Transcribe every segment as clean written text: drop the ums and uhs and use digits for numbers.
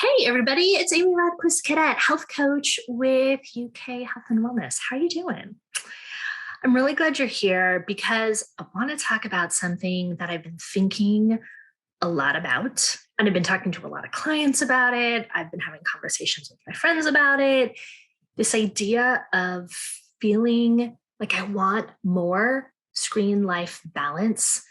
Hey everybody, it's Amy Rodquist-Kodet, health coach with UK Health and Wellness. How are you doing? I'm really glad you're here because I want to talk about something that I've been thinking a lot about. And I've been talking to a lot of clients about it. I've been having conversations with my friends about it. This idea of feeling like I want more screen life balance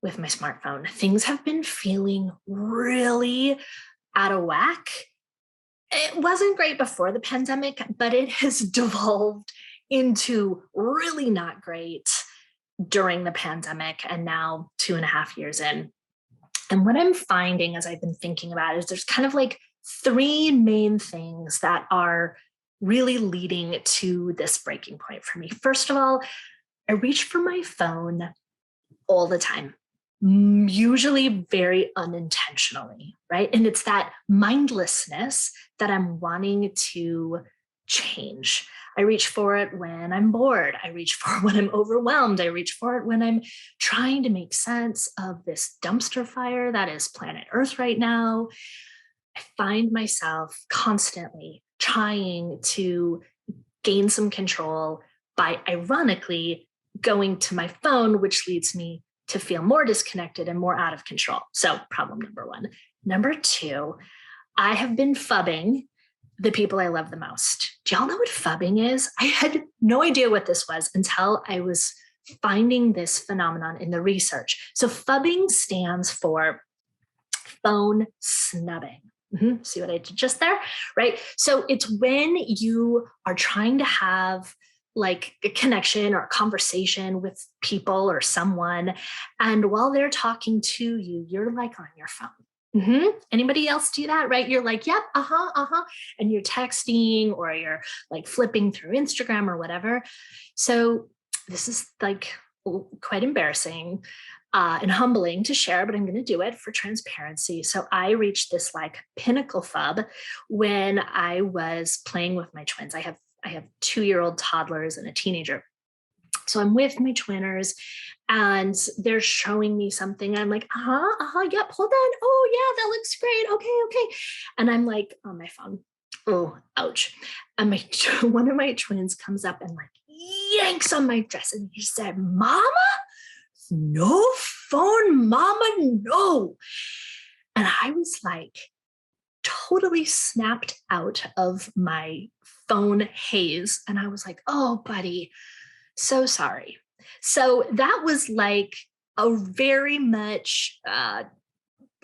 with my smartphone. Things have been feeling really out of whack. It wasn't great before the pandemic, but it has devolved into really not great during the pandemic and now 2.5 years in. And what I'm finding as I've been thinking about is there's kind of like three main things that are really leading to this breaking point for me. First of all, I reach for my phone all the time, usually very unintentionally, right? And it's that mindlessness that I'm wanting to change. I reach for it when I'm bored. I reach for it when I'm overwhelmed. I reach for it when I'm trying to make sense of this dumpster fire that is planet Earth right now. I find myself constantly trying to gain some control by ironically going to my phone, which leads me to feel more disconnected and more out of control. So problem number one. Number two, I have been phubbing the people I love the most. Do y'all know what phubbing is? I had no idea what this was until I was finding this phenomenon in the research. So phubbing stands for phone snubbing. See what I did just there, right? So it's when you are trying to have like a connection or a conversation with people or someone, and while they're talking to you, you're like on your phone. Anybody else do that, right? You're like, yep, and you're texting or you're like flipping through Instagram or whatever. So this is like quite embarrassing and humbling to share, but I'm going to do it for transparency. So I reached this like pinnacle phub when I was playing with my twins. I have 2-year-old toddlers and a teenager. So I'm with my twinners and they're showing me something. I'm like, yep, hold on. Oh yeah, that looks great. Okay. And I'm like on my phone. Oh, ouch. And one of my twins comes up and like yanks on my dress and he said, Mama, no phone, Mama, no. And I was like totally snapped out of my phone haze. And I was like, oh, buddy, so sorry. So that was like a very much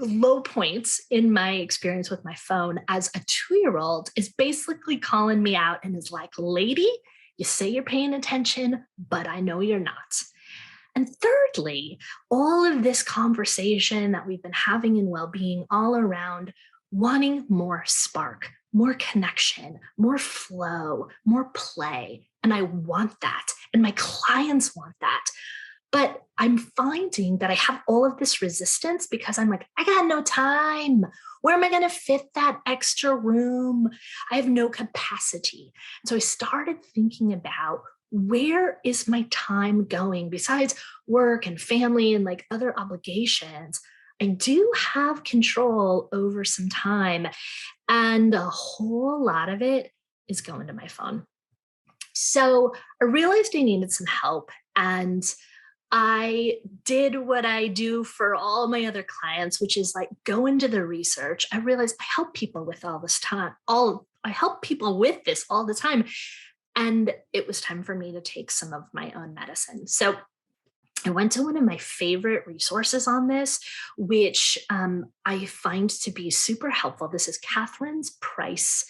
low points in my experience with my phone as a 2-year-old is basically calling me out and is like, lady, you say you're paying attention, but I know you're not. And thirdly, all of this conversation that we've been having in well-being all around wanting more spark, more connection, more flow, more play. And I want that. And my clients want that. But I'm finding that I have all of this resistance because I'm like, I got no time. Where am I going to fit that extra room? I have no capacity. And so I started thinking about where is my time going besides work and family and like other obligations. I do have control over some time, and a whole lot of it is going to my phone. So I realized I needed some help, and I did what I do for all my other clients, which is like go into the research. I realized I help people with all this time. I help people with this all the time. And it was time for me to take some of my own medicine. So I went to one of my favorite resources on this, which I find to be super helpful. This is Catherine's Price.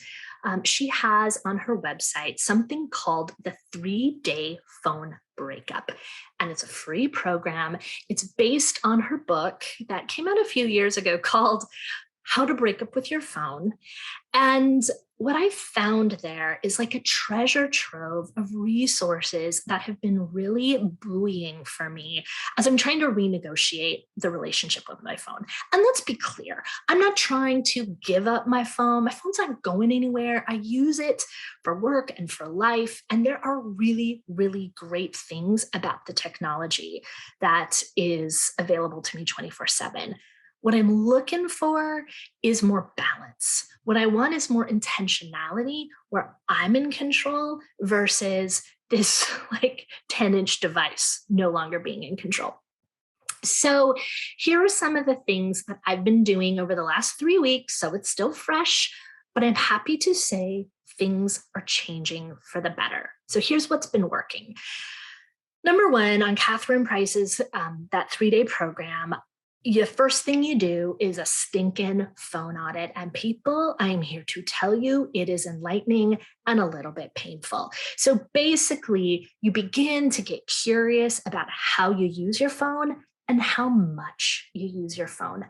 She has on her website something called the 3-Day Phone Breakup, and it's a free program. It's based on her book that came out a few years ago called How to Break Up with Your Phone. And what I found there is like a treasure trove of resources that have been really buoying for me as I'm trying to renegotiate the relationship with my phone. And let's be clear, I'm not trying to give up my phone. My phone's not going anywhere. I use it for work and for life. And there are really, really great things about the technology that is available to me 24/7. What I'm looking for is more balance. What I want is more intentionality where I'm in control versus this like 10-inch device no longer being in control. So here are some of the things that I've been doing over the last 3 weeks. So it's still fresh, but I'm happy to say things are changing for the better. So here's what's been working. Number one, on Catherine Price's that 3-day program, the first thing you do is a stinking phone audit. And people, I'm here to tell you, it is enlightening and a little bit painful. So basically, you begin to get curious about how you use your phone and how much you use your phone.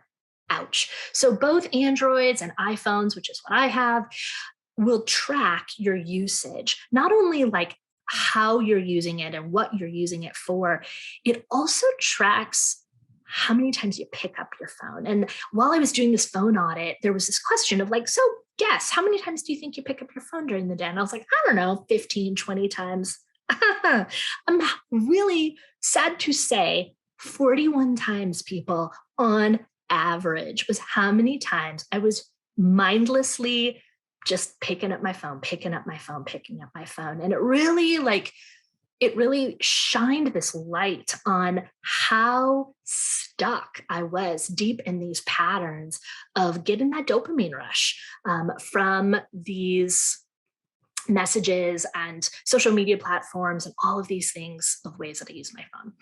Ouch. So both Androids and iPhones, which is what I have, will track your usage, not only like how you're using it and what you're using it for, it also tracks how many times you pick up your phone. And while I was doing this phone audit, there was this question of like, so guess, how many times do you think you pick up your phone during the day? And I was like, I don't know, 15, 20 times. I'm really sad to say 41 times, people, on average, was how many times I was mindlessly just picking up my phone, picking up my phone, picking up my phone. And it really shined this light on how stuck I was deep in these patterns of getting that dopamine rush from these messages and social media platforms and all of these things of ways that I use my phone.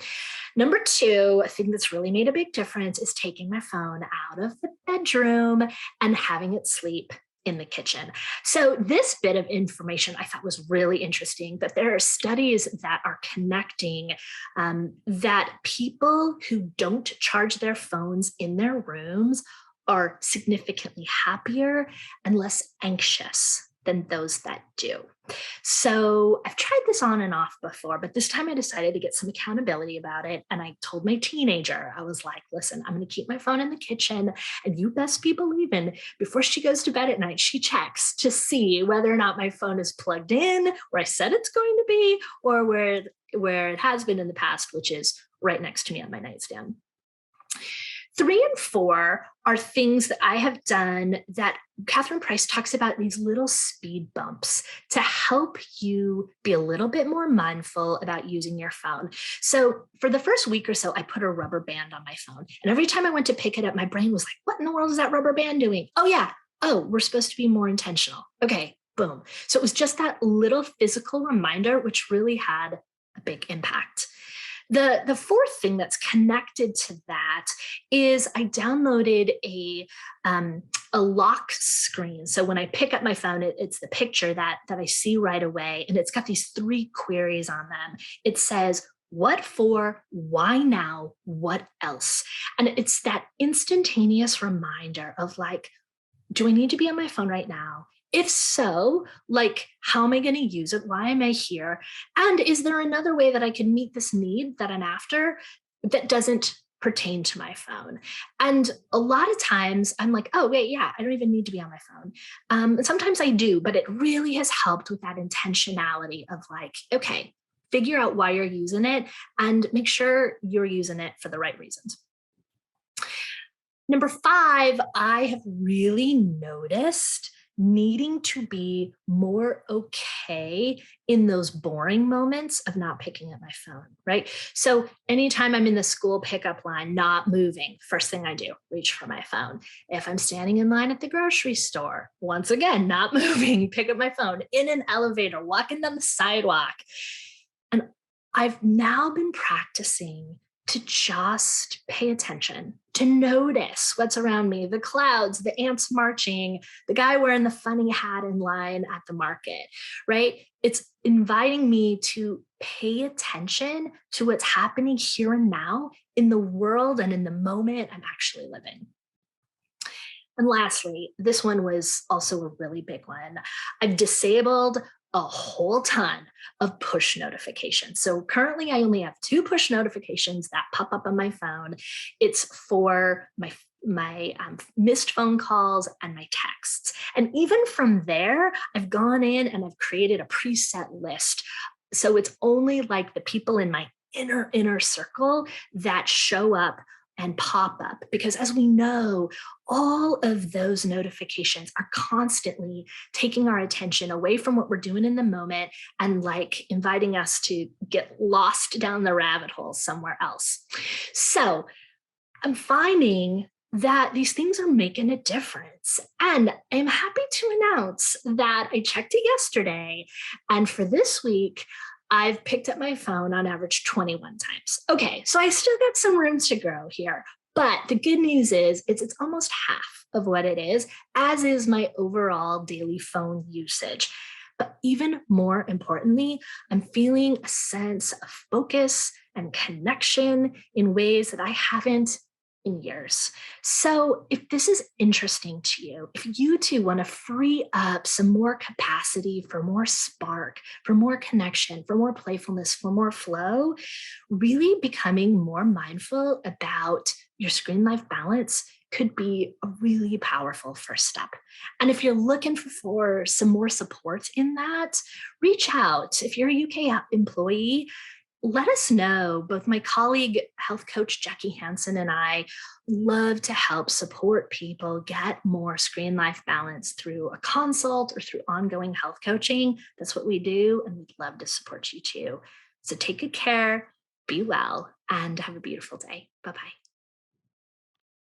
Number two, a thing that's really made a big difference is taking my phone out of the bedroom and having it sleep in the kitchen. So this bit of information I thought was really interesting, that there are studies that are connecting that people who don't charge their phones in their rooms are significantly happier and less anxious than those that do. So I've tried this on and off before, but this time I decided to get some accountability about it. And I told my teenager, I was like, listen, I'm going to keep my phone in the kitchen, and you best be believing before she goes to bed at night, she checks to see whether or not my phone is plugged in where I said it's going to be, or where it has been in the past, which is right next to me on my nightstand. 3 and 4 are things that I have done that Catherine Price talks about, these little speed bumps to help you be a little bit more mindful about using your phone. So for the first week or so, I put a rubber band on my phone. And every time I went to pick it up, my brain was like, what in the world is that rubber band doing? Oh yeah. Oh, we're supposed to be more intentional. Okay, boom. So it was just that little physical reminder, which really had a big impact. The fourth thing that's connected to that is I downloaded a lock screen. So when I pick up my phone, it's the picture that I see right away. And it's got these 3 queries on them. It says, what for, why now, what else? And it's that instantaneous reminder of like, do I need to be on my phone right now? If so, like, how am I going to use it? Why am I here? And is there another way that I can meet this need that I'm after that doesn't pertain to my phone? And a lot of times I'm like, oh, wait, yeah, I don't even need to be on my phone. Sometimes I do, but it really has helped with that intentionality of like, okay, figure out why you're using it and make sure you're using it for the right reasons. Number 5, I have really noticed needing to be more okay in those boring moments of not picking up my phone, right? So anytime I'm in the school pickup line, not moving, first thing I do, reach for my phone. If I'm standing in line at the grocery store, once again, not moving, pick up my phone. In an elevator, walking down the sidewalk. And I've now been practicing to just pay attention, to notice what's around me, the clouds, the ants marching, the guy wearing the funny hat in line at the market, right? It's inviting me to pay attention to what's happening here and now in the world and in the moment I'm actually living. And lastly, this one was also a really big one. I've disabled a whole ton of push notifications. So currently I only have 2 push notifications that pop up on my phone. It's for my missed phone calls and my texts. And even from there, I've gone in and I've created a preset list. So it's only like the people in my inner circle that show up and pop up, because as we know, all of those notifications are constantly taking our attention away from what we're doing in the moment and like inviting us to get lost down the rabbit hole somewhere else. So I'm finding that these things are making a difference. And I'm happy to announce that I checked it yesterday. And for this week, I've picked up my phone on average 21 times. Okay, so I still got some room to grow here. But the good news is it's almost half of what it is, as is my overall daily phone usage. But even more importantly, I'm feeling a sense of focus and connection in ways that I haven't in years. So, if this is interesting to you, if you too want to free up some more capacity for more spark, for more connection, for more playfulness, for more flow, really becoming more mindful about your screen life balance could be a really powerful first step. And if you're looking for some more support in that, reach out. If you're a UK employee, let us know. Both my colleague, health coach Jackie Hansen, and I love to help support people get more screen life balance through a consult or through ongoing health coaching. That's what we do, and we'd love to support you too. So take good care, be well, and have a beautiful day. Bye bye.